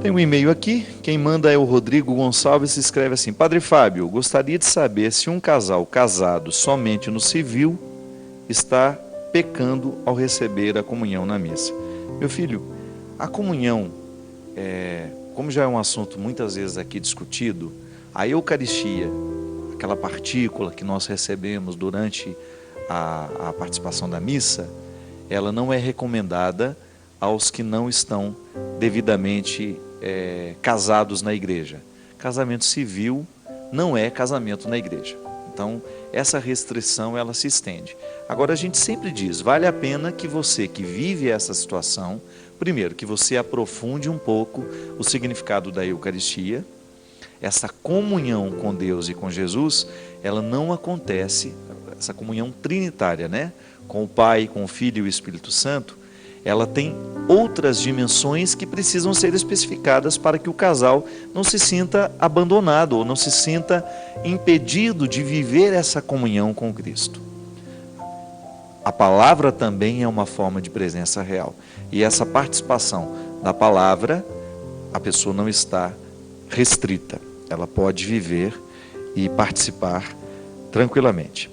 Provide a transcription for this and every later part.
Tem um e-mail aqui, quem manda é o Rodrigo Gonçalves, escreve assim: Padre Fábio, gostaria de saber se um casal casado somente no civil está pecando ao receber a comunhão na missa. Meu filho, a comunhão, como já é um assunto muitas vezes aqui discutido, a Eucaristia, aquela partícula que nós recebemos durante a participação da missa, ela não é recomendada aos que não estão devidamente casados na igreja. Casamento civil não é casamento na igreja. Então, essa restrição ela se estende. Agora, a gente sempre diz, vale a pena que você que vive essa situação, primeiro, que você aprofunde um pouco o significado da Eucaristia. Essa comunhão com Deus e com Jesus, ela não acontece, essa comunhão trinitária, né? Com o Pai, com o Filho e o Espírito Santo, ela tem outras dimensões que precisam ser especificadas para que o casal não se sinta abandonado ou não se sinta impedido de viver essa comunhão com Cristo. A palavra também é uma forma de presença real. E essa participação da palavra, a pessoa não está restrita. Ela pode viver e participar tranquilamente.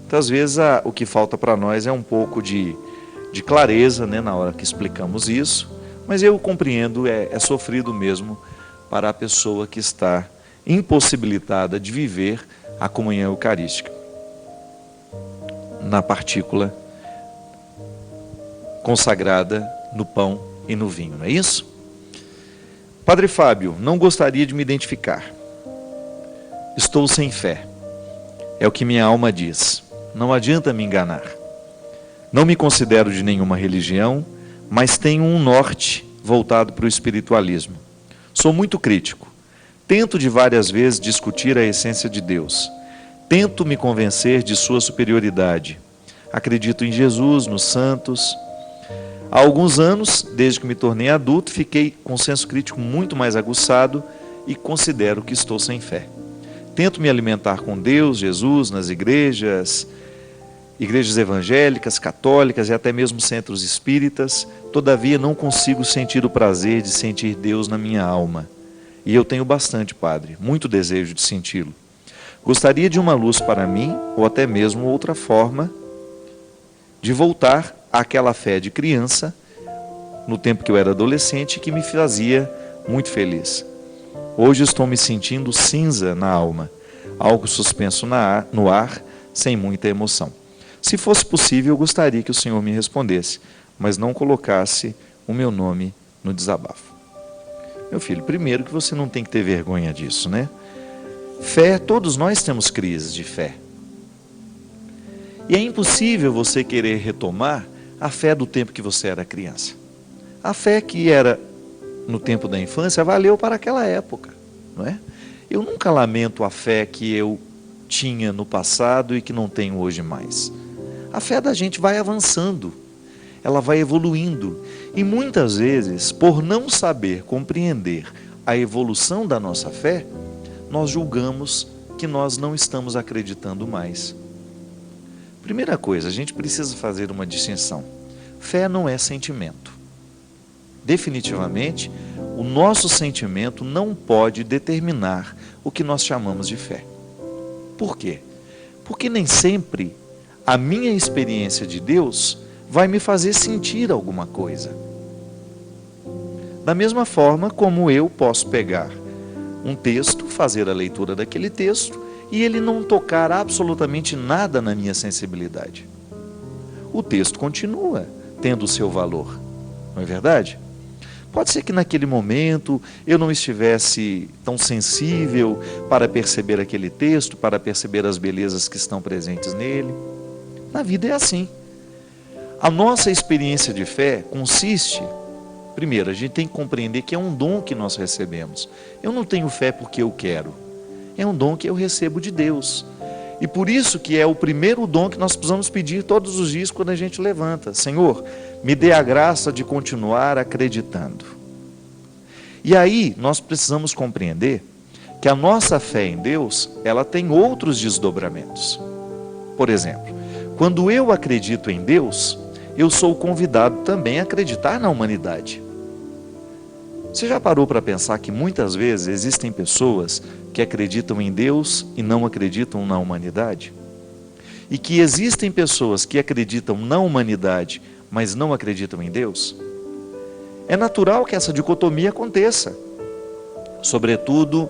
Muitas vezes o que falta para nós é um pouco de clareza, né, na hora que explicamos isso, mas eu compreendo, é sofrido mesmo para a pessoa que está impossibilitada de viver a comunhão eucarística na partícula consagrada no pão e no vinho, não é isso? Padre Fábio, não gostaria de me identificar. Estou sem fé. É o que minha alma diz. Não adianta me enganar. Não me considero de nenhuma religião, mas tenho um norte voltado para o espiritualismo. Sou muito crítico. Tento de várias vezes discutir a essência de Deus. Tento me convencer de sua superioridade. Acredito em Jesus, nos santos. Há alguns anos, desde que me tornei adulto, fiquei com um senso crítico muito mais aguçado e considero que estou sem fé. Tento me alimentar com Deus, Jesus, nas igrejas evangélicas, católicas e até mesmo centros espíritas, todavia não consigo sentir o prazer de sentir Deus na minha alma. E eu tenho bastante, Padre, muito desejo de senti-lo. Gostaria de uma luz para mim, ou até mesmo outra forma de voltar àquela fé de criança, no tempo que eu era adolescente, que me fazia muito feliz. Hoje estou me sentindo cinza na alma, algo suspenso no ar, sem muita emoção. Se fosse possível, eu gostaria que o Senhor me respondesse, mas não colocasse o meu nome no desabafo. Meu filho, primeiro que você não tem que ter vergonha disso, né? Fé, todos nós temos crises de fé. E é impossível você querer retomar a fé do tempo que você era criança. A fé que era no tempo da infância valeu para aquela época, não é? Eu nunca lamento a fé que eu tinha no passado e que não tenho hoje mais. A fé da gente vai avançando, ela vai evoluindo. E muitas vezes, por não saber compreender a evolução da nossa fé, nós julgamos que nós não estamos acreditando mais. Primeira coisa, a gente precisa fazer uma distinção. Fé não é sentimento. Definitivamente, o nosso sentimento não pode determinar o que nós chamamos de fé. Por quê? Porque nem sempre a minha experiência de Deus vai me fazer sentir alguma coisa. Da mesma forma como eu posso pegar um texto, fazer a leitura daquele texto e ele não tocar absolutamente nada na minha sensibilidade. O texto continua tendo o seu valor, não é verdade? Pode ser que naquele momento eu não estivesse tão sensível para perceber aquele texto, para perceber as belezas que estão presentes nele. Na vida é assim. A nossa experiência de fé consiste, primeiro, a gente tem que compreender que é um dom que nós recebemos. Eu não tenho fé porque eu quero. É um dom que eu recebo de Deus. E por isso que é o primeiro dom que nós precisamos pedir todos os dias quando a gente levanta. Senhor, me dê a graça de continuar acreditando. E aí nós precisamos compreender que a nossa fé em Deus, ela tem outros desdobramentos. Por exemplo, quando eu acredito em Deus, eu sou convidado também a acreditar na humanidade. Você já parou para pensar que muitas vezes existem pessoas que acreditam em Deus e não acreditam na humanidade? E que existem pessoas que acreditam na humanidade, mas não acreditam em Deus? É natural que essa dicotomia aconteça. Sobretudo,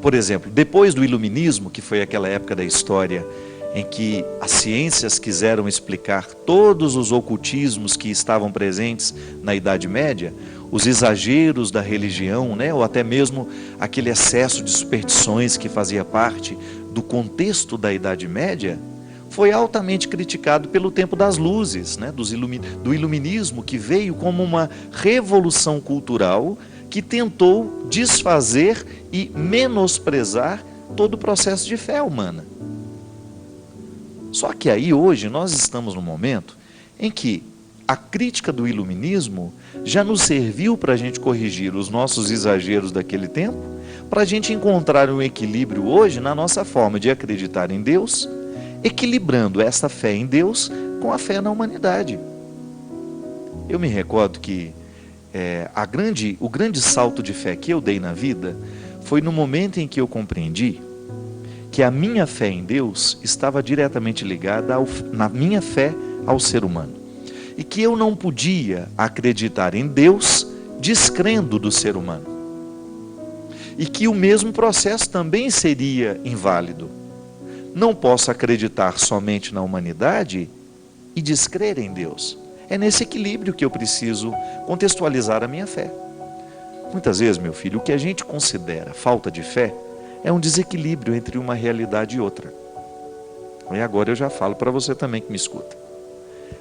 por exemplo, depois do Iluminismo, que foi aquela época da história em que as ciências quiseram explicar todos os ocultismos que estavam presentes na Idade Média, os exageros da religião, né, ou até mesmo aquele excesso de superstições que fazia parte do contexto da Idade Média, foi altamente criticado pelo tempo das luzes, né, do Iluminismo, que veio como uma revolução cultural que tentou desfazer e menosprezar todo o processo de fé humana. Só que aí hoje nós estamos num momento em que a crítica do Iluminismo já nos serviu para a gente corrigir os nossos exageros daquele tempo, para a gente encontrar um equilíbrio hoje na nossa forma de acreditar em Deus, equilibrando essa fé em Deus com a fé na humanidade. Eu me recordo que o grande salto de fé que eu dei na vida foi no momento em que eu compreendi que a minha fé em Deus estava diretamente ligada na minha fé ao ser humano. E que eu não podia acreditar em Deus descrendo do ser humano. E que o mesmo processo também seria inválido. Não posso acreditar somente na humanidade e descrer em Deus. É nesse equilíbrio que eu preciso contextualizar a minha fé. Muitas vezes, meu filho, o que a gente considera falta de fé é um desequilíbrio entre uma realidade e outra. E agora eu já falo para você também que me escuta.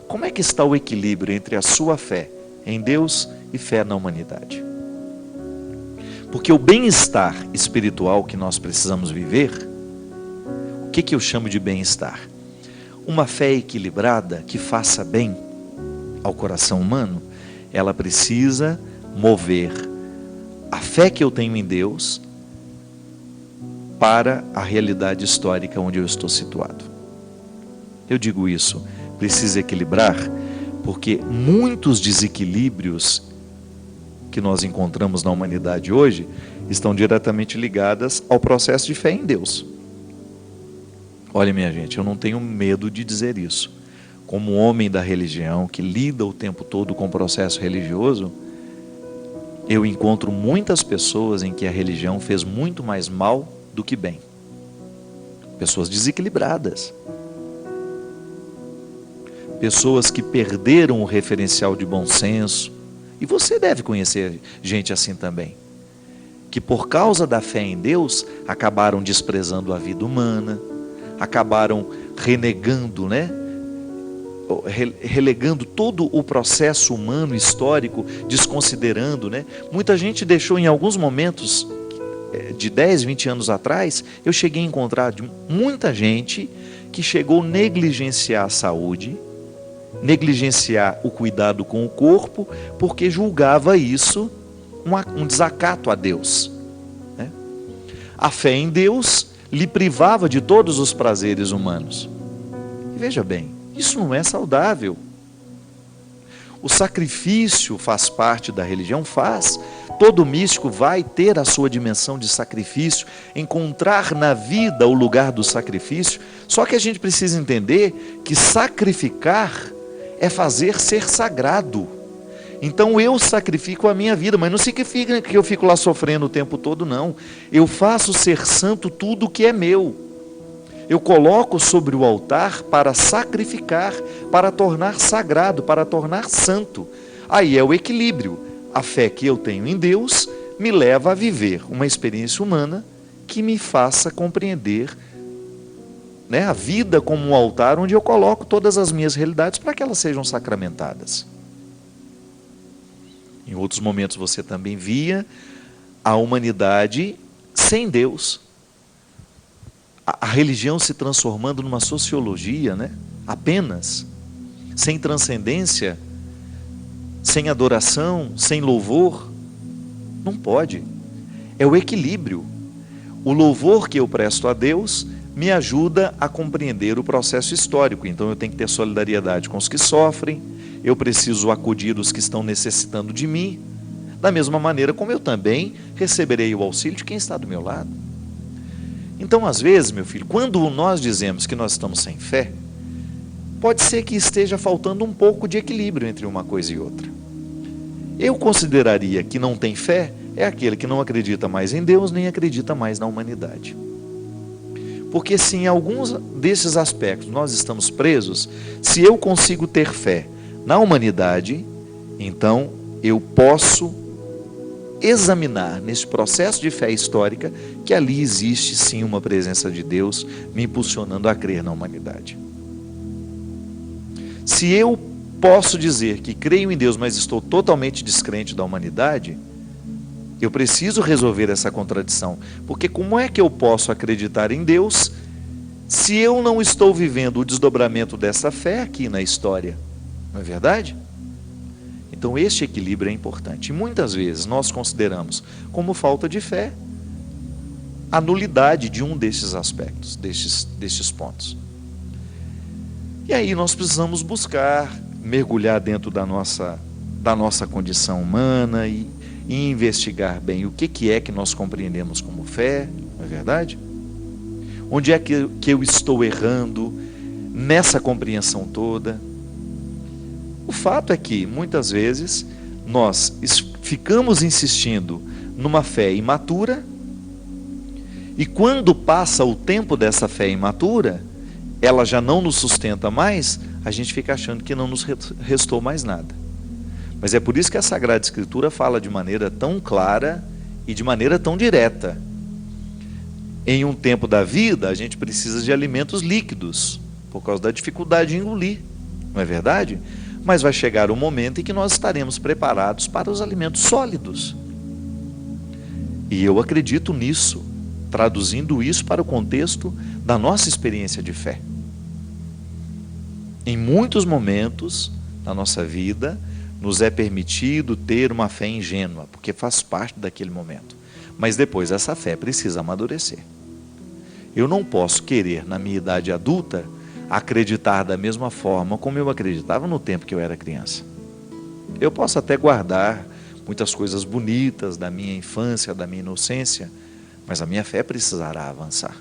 Como é que está o equilíbrio entre a sua fé em Deus e fé na humanidade? Porque o bem-estar espiritual que nós precisamos viver, o que eu chamo de bem-estar? Uma fé equilibrada que faça bem ao coração humano, ela precisa mover a fé que eu tenho em Deus para a realidade histórica onde eu estou situado. Eu digo isso, precisa equilibrar, porque muitos desequilíbrios que nós encontramos na humanidade hoje estão diretamente ligadas ao processo de fé em Deus. Olha, minha gente, eu não tenho medo de dizer isso. Como homem da religião, que lida o tempo todo com o processo religioso, eu encontro muitas pessoas em que a religião fez muito mais mal do que bem. Pessoas desequilibradas. Pessoas que perderam o referencial de bom senso. E você deve conhecer gente assim também. Que por causa da fé em Deus, acabaram desprezando a vida humana, acabaram renegando, relegando todo o processo humano histórico, desconsiderando, Muita gente deixou em alguns momentos, de 10, 20 anos atrás, eu cheguei a encontrar muita gente que chegou a negligenciar a saúde, negligenciar o cuidado com o corpo, porque julgava isso um desacato a Deus. A fé em Deus lhe privava de todos os prazeres humanos. E veja bem, isso não é saudável. O sacrifício faz parte da religião? Faz. Todo místico vai ter a sua dimensão de sacrifício, encontrar na vida o lugar do sacrifício. Só que a gente precisa entender que sacrificar é fazer ser sagrado. Então eu sacrifico a minha vida, mas não significa que eu fico lá sofrendo o tempo todo, não. Eu faço ser santo tudo o que é meu. Eu coloco sobre o altar para sacrificar, para tornar sagrado, para tornar santo. Aí é o equilíbrio. A fé que eu tenho em Deus me leva a viver uma experiência humana que me faça compreender a vida como um altar onde eu coloco todas as minhas realidades para que elas sejam sacramentadas. Em outros momentos você também via a humanidade sem Deus. A religião se transformando numa sociologia, apenas, sem transcendência, sem adoração, sem louvor. Não pode. É o equilíbrio. O louvor que eu presto a Deus me ajuda a compreender o processo histórico. Então eu tenho que ter solidariedade com os que sofrem, eu preciso acudir os que estão necessitando de mim, da mesma maneira como eu também receberei o auxílio de quem está do meu lado. Então, às vezes, meu filho, quando nós dizemos que nós estamos sem fé, pode ser que esteja faltando um pouco de equilíbrio entre uma coisa e outra. Eu consideraria que não tem fé é aquele que não acredita mais em Deus, nem acredita mais na humanidade. Porque se em alguns desses aspectos nós estamos presos, se eu consigo ter fé na humanidade, então eu posso examinar nesse processo de fé histórica que ali existe sim uma presença de Deus me impulsionando a crer na humanidade. Se eu posso dizer que creio em Deus, mas estou totalmente descrente da humanidade, eu preciso resolver essa contradição, porque como é que eu posso acreditar em Deus se eu não estou vivendo o desdobramento dessa fé aqui na história? Não é verdade? Então este equilíbrio é importante. E muitas vezes nós consideramos como falta de fé a nulidade de um desses aspectos, destes pontos. E aí nós precisamos buscar, mergulhar dentro da nossa condição humana e investigar bem o que é que nós compreendemos como fé, não é verdade? Onde é que eu estou errando nessa compreensão toda? O fato é que, muitas vezes, nós ficamos insistindo numa fé imatura e quando passa o tempo dessa fé imatura, ela já não nos sustenta mais, a gente fica achando que não nos restou mais nada. Mas é por isso que a Sagrada Escritura fala de maneira tão clara e de maneira tão direta. Em um tempo da vida, a gente precisa de alimentos líquidos, por causa da dificuldade de engolir, não é verdade? Mas vai chegar um momento em que nós estaremos preparados para os alimentos sólidos. E eu acredito nisso, traduzindo isso para o contexto da nossa experiência de fé. Em muitos momentos da nossa vida, nos é permitido ter uma fé ingênua, porque faz parte daquele momento. Mas depois essa fé precisa amadurecer. Eu não posso querer, na minha idade adulta, acreditar da mesma forma como eu acreditava no tempo que eu era criança. Eu posso até guardar muitas coisas bonitas da minha infância, da minha inocência, mas a minha fé precisará avançar.